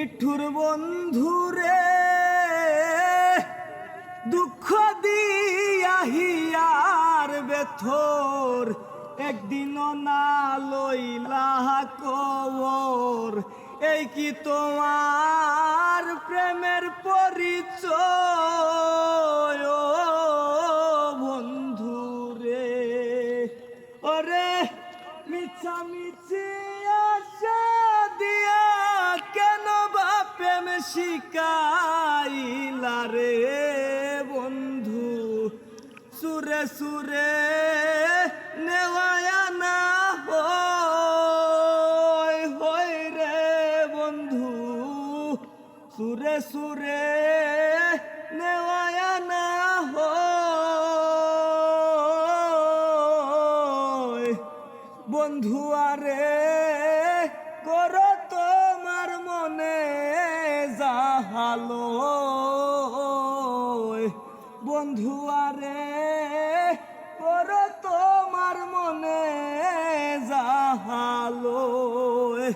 নিঠুর বন্ধুরে দুঃখ দিয়া হিয়ার বেথর একদিনও না লইলা কবর। এই কি তোমার প্রেমের পরিচয় ও বন্ধুরে? ওরে মিছামিছি আশা দিয়া কেন বা প্রেম শিকাইলা রে বন্ধু? সুরে সুরে নেওয়ায়া না হয় রে বন্ধু, সুরে সুরে নেওয়ায়া না হয়। বন্ধু আরে করো তোমার মনে যাহালো, বন্ধু আরে করো তোমার মনে